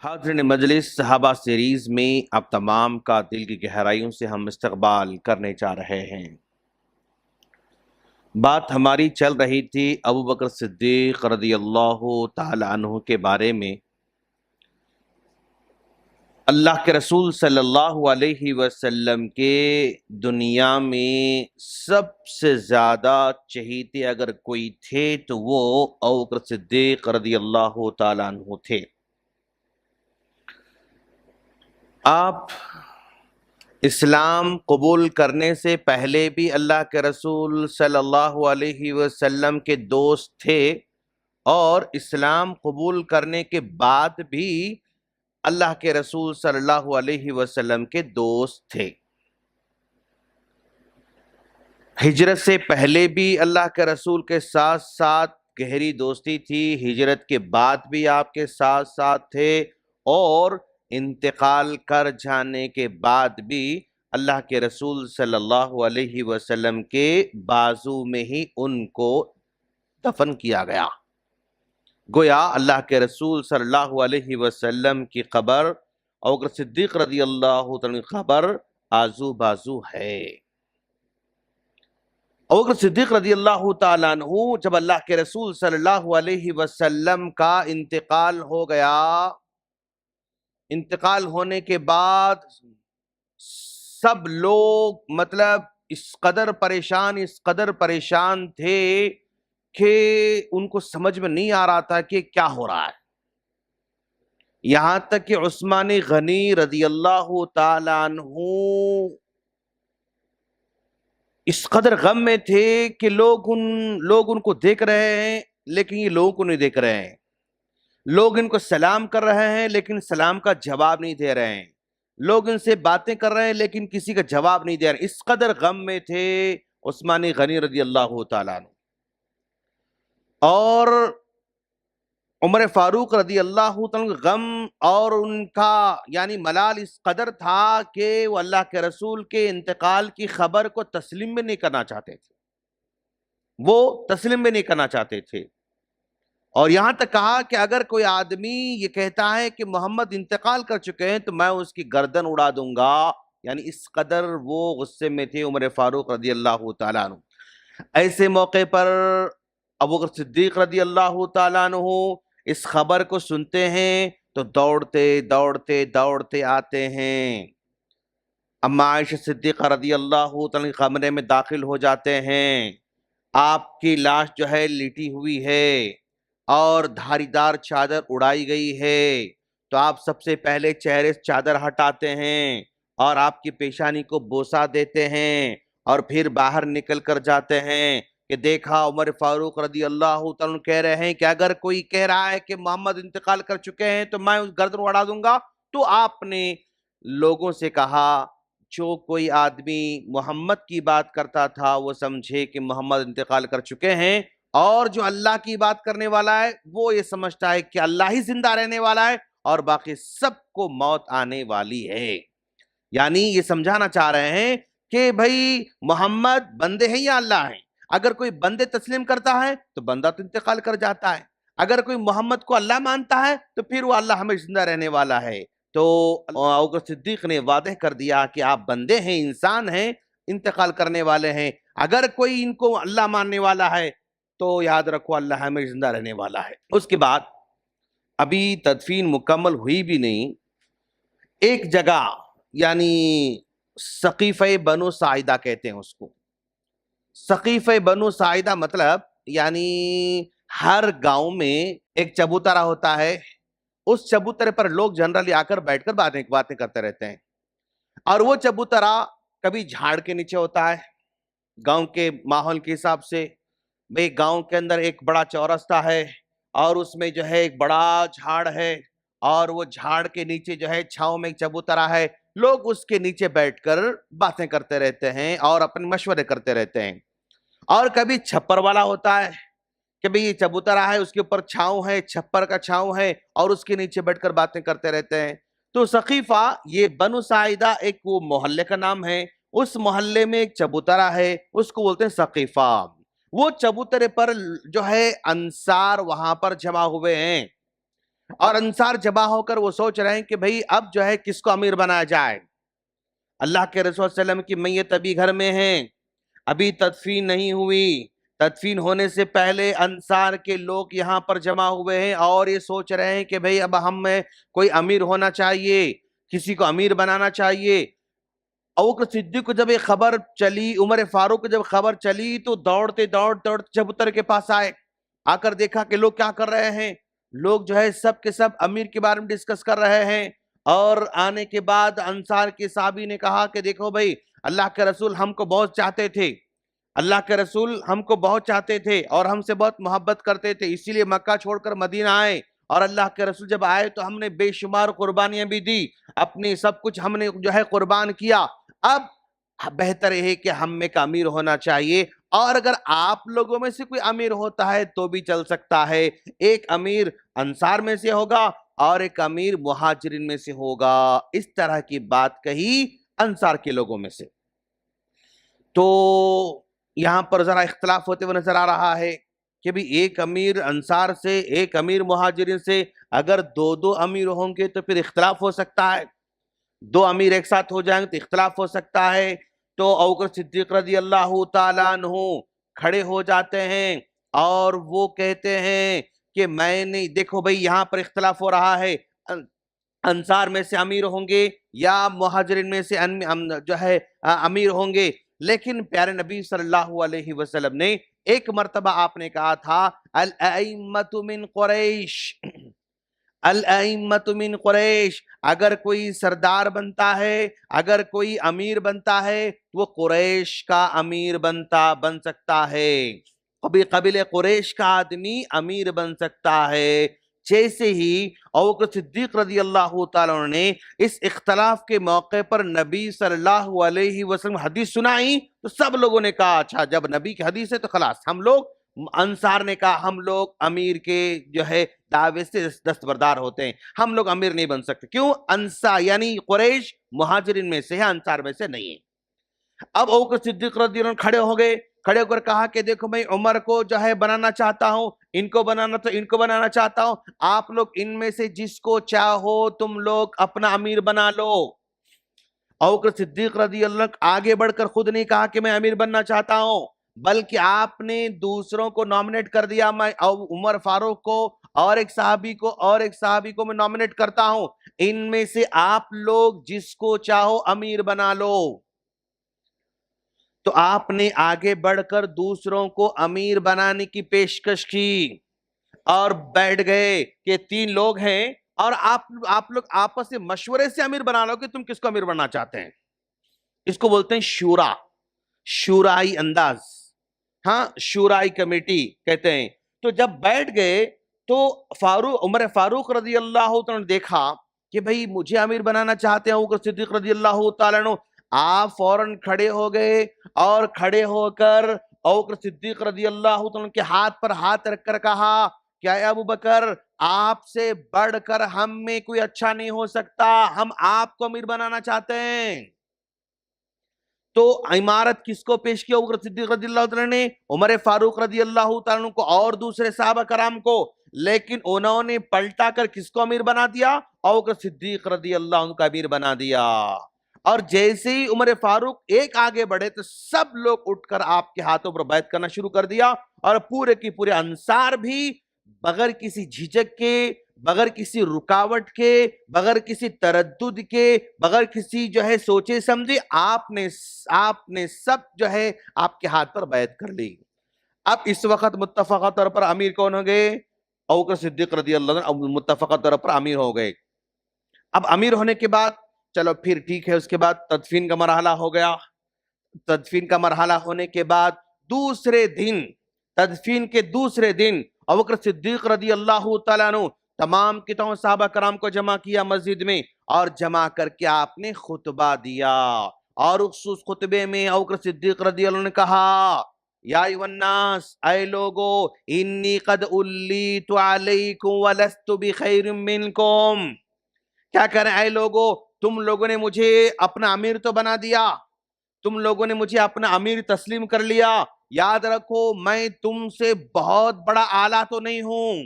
حاضرین مجلس صحابہ سیریز میں اب تمام کا دل کی گہرائیوں سے ہم استقبال کرنے جا رہے ہیں۔ بات ہماری چل رہی تھی ابو بکر صدیق رضی اللہ تعالی عنہ کے بارے میں۔ اللہ کے رسول صلی اللہ علیہ وسلم کے دنیا میں سب سے زیادہ چہیتے اگر کوئی تھے تو وہ ابو بکر صدیق رضی اللہ تعالی عنہ تھے۔ آپ اسلام قبول کرنے سے پہلے بھی اللہ کے رسول صلی اللہ علیہ وسلم کے دوست تھے، اور اسلام قبول کرنے کے بعد بھی اللہ کے رسول صلی اللہ علیہ وسلم کے دوست تھے۔ ہجرت سے پہلے بھی اللہ کے رسول کے ساتھ ساتھ گہری دوستی تھی، ہجرت کے بعد بھی آپ کے ساتھ ساتھ تھے، اور انتقال کر جانے کے بعد بھی اللہ کے رسول صلی اللہ علیہ وسلم کے بازو میں ہی ان کو دفن کیا گیا۔ گویا اللہ کے رسول صلی اللہ علیہ وسلم کی قبر ابو بکر صدیق رضی اللہ تعالیٰ کی قبر آزو بازو ہے۔ ابو بکر صدیق رضی اللہ تعالیٰ عنہ جب اللہ کے رسول صلی اللہ علیہ وسلم کا انتقال ہو گیا، انتقال ہونے کے بعد سب لوگ اس قدر پریشان تھے کہ ان کو سمجھ میں نہیں آ رہا تھا کہ کیا ہو رہا ہے۔ یہاں تک کہ عثمان غنی رضی اللہ تعالیٰ عنہ اس قدر غم میں تھے کہ لوگ ان کو دیکھ رہے ہیں لیکن یہ لوگوں کو نہیں دیکھ رہے ہیں، لوگ ان کو سلام کر رہے ہیں لیکن سلام کا جواب نہیں دے رہے ہیں، لوگ ان سے باتیں کر رہے ہیں لیکن کسی کا جواب نہیں دے رہے ہیں۔ اس قدر غم میں تھے عثمان غنی رضی اللہ تعالیٰ عنہ۔ اور عمر فاروق رضی اللہ تعالیٰ غم اور ان کا ملال اس قدر تھا کہ وہ اللہ کے رسول کے انتقال کی خبر کو تسلیم بھی نہیں کرنا چاہتے تھے، اور یہاں تک کہا کہ اگر کوئی آدمی یہ کہتا ہے کہ محمد انتقال کر چکے ہیں تو میں اس کی گردن اڑا دوں گا، اس قدر وہ غصے میں تھے عمر فاروق رضی اللہ تعالیٰ عنہ۔ ایسے موقع پر ابو بکر صدیق رضی اللہ تعالیٰ عنہ اس خبر کو سنتے ہیں تو دوڑتے آتے ہیں، اما عائشہ صدیقہ رضی اللہ تعالیٰ کمرے میں داخل ہو جاتے ہیں۔ آپ کی لاش لیٹی ہوئی ہے اور دھاری دار چادر اڑائی گئی ہے، تو آپ سب سے پہلے چہرے سے چادر ہٹاتے ہیں اور آپ کی پیشانی کو بوسہ دیتے ہیں، اور پھر باہر نکل کر جاتے ہیں کہ دیکھا عمر فاروق رضی اللہ تعالیٰ کہہ رہے ہیں کہ اگر کوئی کہہ رہا ہے کہ محمد انتقال کر چکے ہیں تو میں اس گردن اڑا دوں گا۔ تو آپ نے لوگوں سے کہا جو کوئی آدمی محمد کی بات کرتا تھا وہ سمجھے کہ محمد انتقال کر چکے ہیں، اور جو اللہ کی بات کرنے والا ہے وہ یہ سمجھتا ہے کہ اللہ ہی زندہ رہنے والا ہے اور باقی سب کو موت آنے والی ہے۔ یہ سمجھانا چاہ رہے ہیں کہ بھائی محمد بندے ہیں یا اللہ ہیں؟ اگر کوئی بندے تسلیم کرتا ہے تو بندہ تو انتقال کر جاتا ہے، اگر کوئی محمد کو اللہ مانتا ہے تو پھر وہ اللہ ہمیشہ زندہ رہنے والا ہے۔ تو ابو بکر صدیق نے واضح کر دیا کہ آپ بندے ہیں، انسان ہیں، انتقال کرنے والے ہیں، اگر کوئی ان کو اللہ ماننے والا ہے تو یاد رکھو اللہ ہمیشہ زندہ رہنے والا ہے۔ اس کے بعد ابھی تدفین مکمل ہوئی بھی نہیں، ایک جگہ سقیفہ بنو ساعدہ کہتے ہیں اس کو۔ سقیفہ بنو ساعدہ ہر گاؤں میں ایک چبوترا ہوتا ہے، اس چبوترے پر لوگ جنرلی آ کر بیٹھ کر باتیں کرتے رہتے ہیں، اور وہ چبوترا کبھی جھاڑ کے نیچے ہوتا ہے گاؤں کے ماحول کے حساب سے۔ بھئی گاؤں کے اندر ایک بڑا چورستہ ہے اور اس میں ایک بڑا جھاڑ ہے، اور وہ جھاڑ کے نیچے چھاؤں میں ایک چبوترا ہے، لوگ اس کے نیچے بیٹھ کر باتیں کرتے رہتے ہیں اور اپنے مشورے کرتے رہتے ہیں۔ اور کبھی چھپر والا ہوتا ہے کہ بھئی یہ چبوترا ہے، اس کے اوپر چھاؤں ہے، چھپر کا چھاؤں ہے، اور اس کے نیچے بیٹھ کر باتیں کرتے رہتے ہیں۔ تو سقیفہ یہ بنو ساعدہ ایک وہ محلے کا نام ہے، اس محلے میں ایک چبوترا ہے، اس کو بولتے ہیں سقیفہ۔ وہ چبوترے پر انصار وہاں پر جمع ہوئے ہیں، اور انصار جمع ہو کر وہ سوچ رہے ہیں کہ بھئی اب جو ہے کس کو امیر بنایا جائے. اللہ کے رسول صلی اللہ علیہ وسلم کی میت ابھی گھر میں ہے، ابھی تدفین نہیں ہوئی. تدفین ہونے سے پہلے انصار کے لوگ یہاں پر جمع ہوئے ہیں اور یہ سوچ رہے ہیں کہ بھئی اب ہم میں کوئی امیر ہونا چاہیے، کسی کو امیر بنانا چاہیے. ابوبکر صدیق کو جب یہ خبر چلی، عمر فاروق کو جب خبر چلی تو دوڑتے چبوتر کے پاس آئے. آ کر دیکھا کہ لوگ کیا کر رہے ہیں. لوگ جو ہے سب کے سب امیر کے بارے میں ڈسکس کر رہے ہیں. اور آنے کے بعد انصار کے صحابی نے کہا کہ دیکھو بھئی اللہ کے رسول ہم کو بہت چاہتے تھے، اللہ کے رسول ہم کو بہت چاہتے تھے اور ہم سے بہت محبت کرتے تھے، اسی لیے مکہ چھوڑ کر مدینہ آئے. اور اللہ کے رسول جب آئے تو ہم نے بے شمار قربانیاں بھی دی، اپنی سب کچھ ہم نے جو ہے قربان کیا. اب بہتر ہے کہ ہم میں کا امیر ہونا چاہیے، اور اگر آپ لوگوں میں سے کوئی امیر ہوتا ہے تو بھی چل سکتا ہے. ایک امیر انصار میں سے ہوگا اور ایک امیر مہاجرین میں سے ہوگا. اس طرح کی بات کہی انصار کے لوگوں میں سے. تو یہاں پر ذرا اختلاف ہوتے ہوئے نظر آ رہا ہے کہ بھی ایک امیر انصار سے، ایک امیر مہاجرین سے. اگر دو امیر ہوں گے تو پھر اختلاف ہو سکتا ہے، دو امیر ایک ساتھ ہو جائیں گے تو اختلاف ہو سکتا ہے. تو ابوبکر صدیق رضی اللہ تعالیٰ عنہ کھڑے ہو جاتے ہیں اور وہ کہتے ہیں کہ میں نے دیکھو بھئی یہاں پر اختلاف ہو رہا ہے، انصار میں سے امیر ہوں گے یا مہاجرین میں سے جو ہے امیر ہوں گے. لیکن پیارے نبی صلی اللہ علیہ وسلم نے ایک مرتبہ آپ نے کہا تھا الائمۃ من قریش، الائمۃ من قریش. اگر کوئی سردار بنتا ہے، اگر کوئی امیر بنتا ہے تو وہ قریش کا امیر بن سکتا ہے. قبیلہ قریش کا آدمی امیر بن سکتا ہے. جیسے ہی ابوبکر صدیق رضی اللہ تعالیٰ عنہ نے اس اختلاف کے موقع پر نبی صلی اللہ علیہ وسلم حدیث سنائی تو سب لوگوں نے کہا اچھا جب نبی کی حدیث ہے تو خلاص ہم لوگ، انصار نے کہا ہم لوگ امیر کے جو ہے دعوے سے دستبردار ہوتے ہیں، ہم لوگ امیر نہیں بن سکتے. کیوں؟ انصار یعنی قریش مہاجرین میں سے ہے، انصار میں سے نہیں ہے. اب ابوبکر صدیق رضی اللہ عنہ کھڑے ہو گئے، کھڑے ہو کر کہا کہ دیکھو میں عمر کو جو ہے بنانا چاہتا ہوں، ان کو بنانا چاہتا ہوں، آپ لوگ ان میں سے جس کو چاہو تم لوگ اپنا امیر بنا لو. ابوبکر صدیق رضی اللہ عنہ آگے بڑھ کر خود نہیں کہا کہ میں امیر بننا چاہتا ہوں، بلکہ آپ نے دوسروں کو نامنیٹ کر دیا. میں عمر فاروق کو اور ایک صحابی کو میں نامنیٹ کرتا ہوں، ان میں سے آپ لوگ جس کو چاہو امیر بنا لو. تو آپ نے آگے بڑھ کر دوسروں کو امیر بنانے کی پیشکش کی اور بیٹھ گئے کہ تین لوگ ہیں اور آپ لوگ آپس میں مشورے سے امیر بنا لو کہ تم کس کو امیر بننا چاہتے ہیں. اس کو بولتے ہیں شورا، شورائی انداز، ہاں شورائی کمیٹی کہتے ہیں. تو جب بیٹھ گئے تو عمر فاروق رضی اللہ عنہ نے دیکھا کہ بھئی مجھے امیر بنانا چاہتے ہیں ابوبکر صدیق رضی اللہ تعالیٰ عنہ. آپ فوراً کھڑے ہو گئے اور کھڑے ہو کر ابوبکر صدیق رضی اللہ عنہ کے ہاتھ پر ہاتھ رکھ کر کہا کیا ہے ابو بکر، آپ سے بڑھ کر ہم میں کوئی اچھا نہیں ہو سکتا، ہم آپ کو امیر بنانا چاہتے ہیں. تو عمارت کس کو پیش کیا؟ ابوبکر صدیق رضی اللہ عنہ نے عمر فاروق رضی اللہ تعالیٰ عنہ کو اور دوسرے صحابہ کرام کو. لیکن انہوں نے پلٹا کر کس کو امیر بنا دیا؟ ابوبکر صدیق رضی اللہ عنہ کا امیر بنا دیا. اور جیسے ہی عمر فاروق ایک آگے بڑھے تو سب لوگ اٹھ کر آپ کے ہاتھوں پر بیعت کرنا شروع کر دیا. اور پورے کی پورے انصار بھی بغیر کسی جھجک کے، بغیر کسی رکاوٹ کے، بغیر کسی تردد کے، بغیر کسی جو ہے سوچے سمجھے آپ نے سب جو ہے آپ کے ہاتھ پر بیعت کر لی. اب اس وقت متفقہ طور پر امیر کون ہو گئے؟ ابوبکر صدیق رضی اللہ عنہ متفقہ طور پر امیر ہو گئے. اب امیر ہونے کے بعد چلو پھر ٹھیک ہے، اس کے بعد تدفین کا مرحلہ ہو گیا. تدفین کا مرحلہ ہونے کے بعد تدفین کے دوسرے دن ابوبکر صدیق رضی اللہ تعالیٰ عنہ تمام کے تمام صحابہ کرام کو جمع کیا مسجد میں، اور جمع کر کے آپ نے خطبہ دیا. اور اس خطبے میں ابوبکر صدیق رضی اللہ عنہ نے کہا یا ایھا الناس، اے لوگو، انی قد الیت علیکم ولست بخیر منکم. کیا کہہ رہے ہیں؟ اے لوگو، تم لوگوں نے مجھے اپنا امیر تو بنا دیا، تم لوگوں نے مجھے اپنا امیر تسلیم کر لیا، یاد رکھو میں تم سے بہت بڑا اعلیٰ تو نہیں ہوں،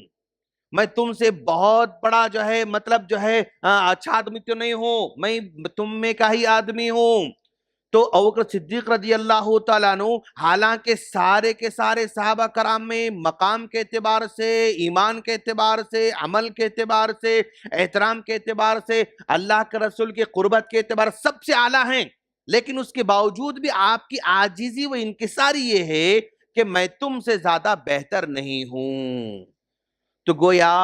میں تم سے بہت بڑا جو ہے مطلب جو ہے اچھا آدمی تو نہیں ہوں، میں تم میں کا ہی آدمی ہوں۔ تو ابوبکر صدیق رضی اللہ تعالیٰ عنہ حالانکہ سارے کے سارے صحابہ کرام میں مقام کے اعتبار سے، ایمان کے اعتبار سے، عمل کے اعتبار سے، احترام کے اعتبار سے، اللہ کے رسول کے قربت کے اعتبار سب سے اعلیٰ ہیں، لیکن اس کے باوجود بھی آپ کی عاجزی و انکساری یہ ہے کہ میں تم سے زیادہ بہتر نہیں ہوں۔ تو گویا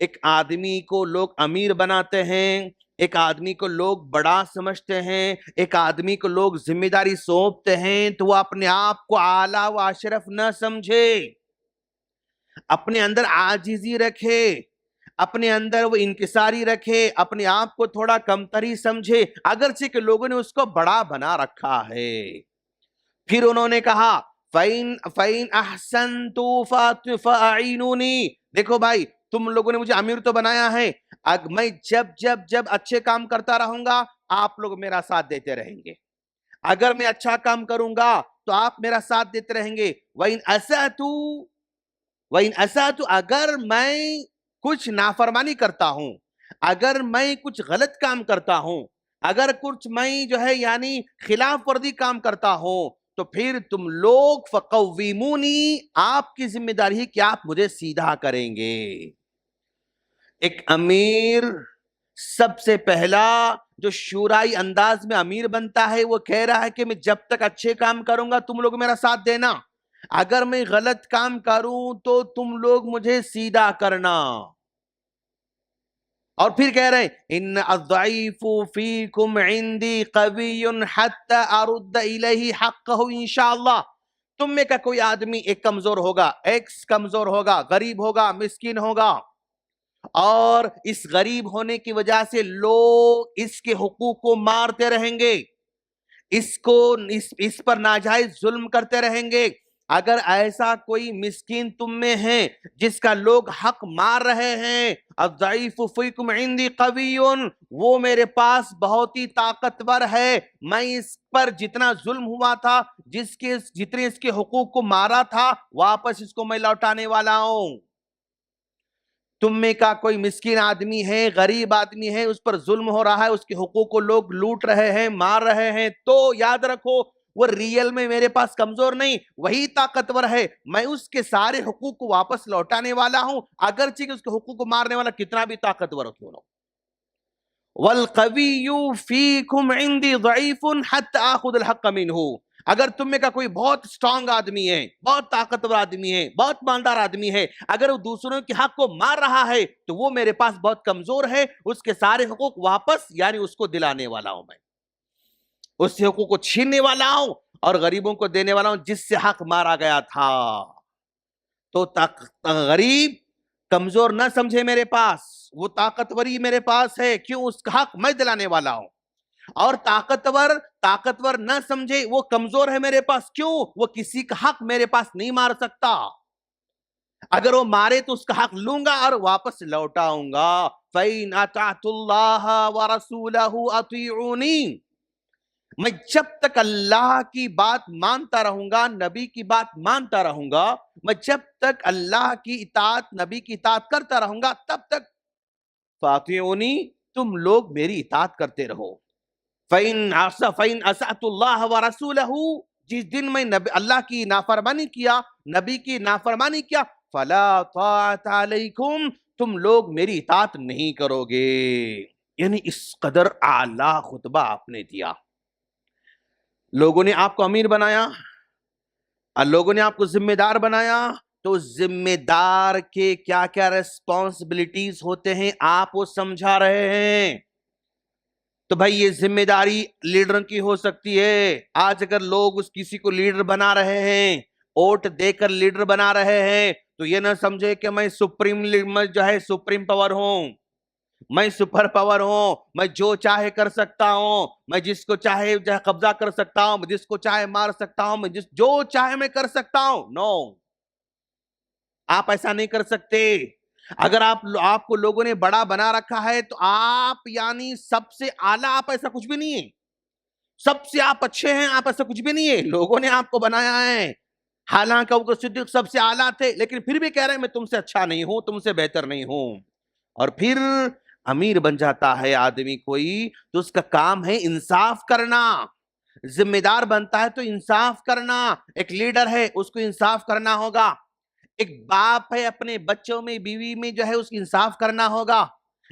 ایک آدمی کو لوگ امیر بناتے ہیں، ایک آدمی کو لوگ بڑا سمجھتے ہیں، ایک آدمی کو لوگ ذمہ داری سونپتے ہیں تو وہ اپنے آپ کو اعلیٰ و اشرف نہ سمجھے، اپنے اندر عاجزی رکھے، اپنے اندر وہ انکساری رکھے، اپنے آپ کو تھوڑا کمتری سمجھے، اگرچہ کہ لوگوں نے اس کو بڑا بنا رکھا ہے۔ پھر انہوں نے کہا فَإِنْ أَحْسَنْتُ فَأَعِينُونِي، دیکھو بھائی تم لوگوں نے مجھے امیر تو بنایا ہے، میں جب اچھے کام کرتا رہوں گا آپ لوگ میرا ساتھ دیتے رہیں گے، اگر میں اچھا کام کروں گا تو آپ میرا ساتھ دیتے رہیں گے۔ وَإِنْ أَسَأْتُ، اگر میں کچھ نافرمانی کرتا ہوں، اگر میں کچھ غلط کام کرتا ہوں، اگر کچھ میں جو ہے یعنی خلاف ورزی کام کرتا ہوں، تو پھر تم لوگ فَقَوِّمُونِي، آپ کی ذمہ داری ہے کہ آپ مجھے سیدھا کریں گے۔ ایک امیر سب سے پہلا جو شورائی انداز میں امیر بنتا ہے وہ کہہ رہا ہے کہ میں جب تک اچھے کام کروں گا تم لوگ میرا ساتھ دینا، اگر میں غلط کام کروں تو تم لوگ مجھے سیدھا کرنا۔ اور پھر کہہ رہے ہیں ان الضعیف فیکم عندی قوی حتی ارد الیہ حقہ انشاءاللہ، تم میں کا کوئی آدمی ایک کمزور ہوگا، ایکس کمزور ہوگا، غریب ہوگا، مسکین ہوگا، اور اس غریب ہونے کی وجہ سے لوگ اس کے حقوق کو مارتے رہیں گے، اس پر ناجائز ظلم کرتے رہیں گے۔ اگر ایسا کوئی مسکین تم میں ہے جس کا لوگ حق مار رہے ہیں، الضعیف فیکم عندی قوی، وہ میرے پاس بہت ہی طاقتور ہے، میں اس پر جتنا ظلم ہوا تھا، جتنے اس کے حقوق کو مارا تھا، واپس اس کو میں لوٹانے والا ہوں۔ تم میں کا کوئی مسکین آدمی ہے، غریب آدمی ہے، اس پر ظلم ہو رہا ہے، اس کے حقوق کو لوگ لوٹ رہے ہیں، مار رہے ہیں، تو یاد رکھو وہ ریئل میں میرے پاس کمزور نہیں، وہی طاقتور ہے، میں اس کے سارے حقوق کو واپس لوٹانے والا ہوں، اگرچہ کہ اس کے حقوق کو مارنے والا کتنا بھی طاقتور ہو کیوں نہ۔ وَالْقَوِيُّ فِيكُمْ عِنْدِي ضَعِيفٌ حَتَّى آخُذَ الْحَقَّ مِنْهُ، اگر تم میں کا کوئی بہت سٹرونگ آدمی ہے، بہت طاقتور آدمی ہے، بہت مالدار آدمی ہے، اگر وہ دوسروں کے حق کو مار رہا ہے تو وہ میرے پاس بہت کمزور ہے، اس کے سارے حقوق واپس یعنی اس کو دلانے والا ہوں، میں اس سے حقوق کو چھیننے والا ہوں اور غریبوں کو دینے والا ہوں جس سے حق مارا گیا تھا۔ تو غریب کمزور نہ سمجھے میرے پاس، وہ طاقتوری میرے پاس ہے، کیوں؟ اس کا حق میں دلانے والا ہوں۔ اور طاقتور نہ سمجھے وہ کمزور ہے میرے پاس، کیوں؟ وہ کسی کا حق میرے پاس نہیں مار سکتا، اگر وہ مارے تو اس کا حق لوں گا اور واپس لوٹاؤں گا۔ فَإِنْ أَطَعْتُ اللَّهَ وَرَسُولَهُ أَطِيعُونِي، میں جب تک اللہ کی بات مانتا رہوں گا، نبی کی بات مانتا رہوں گا، میں جب تک اللہ کی اطاعت، نبی کی اطاعت کرتا رہوں گا، تب تک فَأَطِيعُونِي، تم لوگ میری اطاعت کرتے رہو۔ فَإِنْ أَسَأْتُ اللَّهَ وَرَسُولَهُ، جس دن میں اللہ کی نافرمانی کیا، نبی کی نافرمانی کیا، فَلَا طَاعَةَ عَلَيْكُمْ، تم لوگ میری اطاعت نہیں کرو گے۔ یعنی اس قدر اعلیٰ خطبہ آپ نے دیا، لوگوں نے آپ کو امیر بنایا، لوگوں نے آپ کو ذمہ دار بنایا، تو ذمہ دار کے کیا کیا ریسپانسبلٹیز ہوتے ہیں آپ وہ سمجھا رہے ہیں۔ تو بھائی یہ ذمہ داری لیڈر کی ہو سکتی ہے، آج اگر لوگ کسی کو لیڈر بنا رہے ہیں، ووٹ دے کر لیڈر بنا رہے ہیں، تو یہ نہ سمجھے کہ میں سپریم پاور ہوں، میں سپر پاور ہوں، میں جو چاہے کر سکتا ہوں، میں جس کو چاہے قبضہ کر سکتا ہوں، میں جس کو چاہے مار سکتا ہوں، میں جو چاہے میں کر سکتا ہوں۔ نو، آپ ایسا نہیں کر سکتے۔ اگر آپ کو لوگوں نے بڑا بنا رکھا ہے تو آپ یعنی سب سے اعلیٰ، آپ ایسا کچھ بھی نہیں ہے، سب سے آپ اچھے ہیں، آپ ایسا کچھ بھی نہیں ہے، لوگوں نے آپ کو بنایا ہے۔ حالانکہ ابو بکر صدیق سب سے اعلیٰ تھے، لیکن پھر بھی کہہ رہے ہیں میں تم سے اچھا نہیں ہوں، تم سے بہتر نہیں ہوں۔ اور پھر امیر بن جاتا ہے آدمی کوئی تو اس کا کام ہے انصاف کرنا، ذمہ دار بنتا ہے تو انصاف کرنا، ایک لیڈر ہے اس کو انصاف کرنا ہوگا، ایک باپ ہے اپنے بچوں میں بیوی میں جو ہے اس کی انصاف کرنا ہوگا،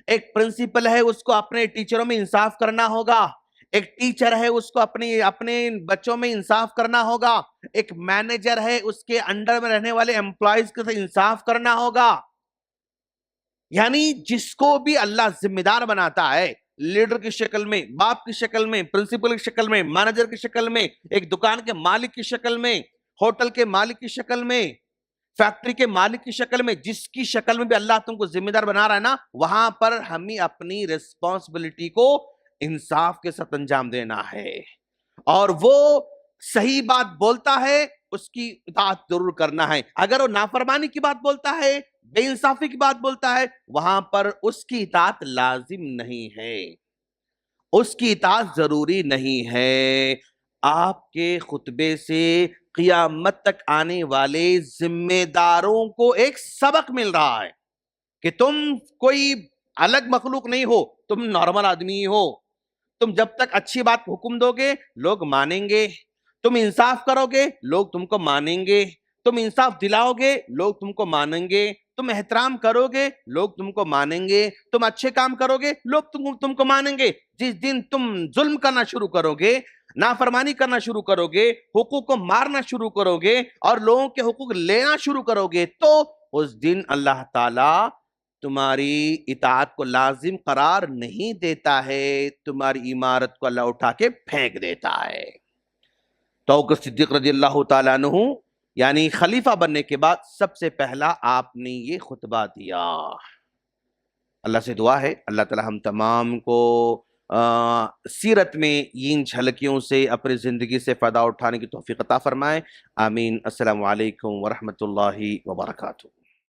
ایک پرنسپل ہے اس کو اپنے ٹیچروں میں انصاف کرنا ہوگا، ایک ٹیچر ہے اس کو اپنے بچوں میں انصاف کرنا ہوگا، ایک مینیجر ہے اس کے انڈر میں رہنے والے امپلائیز کے ساتھ انصاف کرنا ہوگا۔ یعنی جس کو بھی اللہ ذمہ دار بناتا ہے، لیڈر کی شکل میں، باپ کی شکل میں، پرنسپل کی شکل میں، مینیجر کی شکل میں، ایک دکان کے مالک کی شکل میں، ہوٹل کے مالک کی شکل میں، فیکٹری کے مالک کی شکل میں، جس کی شکل میں بھی اللہ تم کو ذمہ دار بنا رہا ہے نا، وہاں پر ہمیں اپنی ریسپانسبلٹی کو انصاف کے ساتھ انجام دینا ہے، اور وہ صحیح بات بولتا ہے اس کی اطاعت ضرور کرنا ہے، اگر وہ نافرمانی کی بات بولتا ہے، بے انصافی کی بات بولتا ہے، وہاں پر اس کی اطاعت لازم نہیں ہے، اس کی اطاعت ضروری نہیں ہے۔ آپ کے خطبے سے قیامت تک آنے والے ذمہ داروں کو ایک سبق مل رہا ہے کہ تم کوئی الگ مخلوق نہیں ہو، تم نارمل آدمی ہی ہو، تم جب تک اچھی بات حکم دو گے لوگ مانیں گے، تم انصاف کرو گے لوگ تم کو مانیں گے، تم انصاف دلاؤ گے لوگ تم کو مانیں گے، تم احترام کرو گے لوگ تم کو مانیں گے، تم اچھے کام کرو گے لوگ تم کو مانیں گے۔ جس دن تم ظلم کرنا شروع کرو گے، نافرمانی کرنا شروع کرو گے، حقوق کو مارنا شروع کرو گے اور لوگوں کے حقوق لینا شروع کرو گے، تو اس دن اللہ تعالی تمہاری اطاعت کو لازم قرار نہیں دیتا ہے، تمہاری عمارت کو اللہ اٹھا کے پھینک دیتا ہے۔ تو ابو بکر صدیق رضی اللہ تعالیٰ عنہ یعنی خلیفہ بننے کے بعد سب سے پہلا آپ نے یہ خطبہ دیا۔ اللہ سے دعا ہے اللہ تعالی ہم تمام کو سیرت میں ان جھلکیوں سے اپنی زندگی سے فائدہ اٹھانے کی توفیق عطا فرمائے، آمین۔ السلام علیکم ورحمۃ اللہ وبرکاتہ۔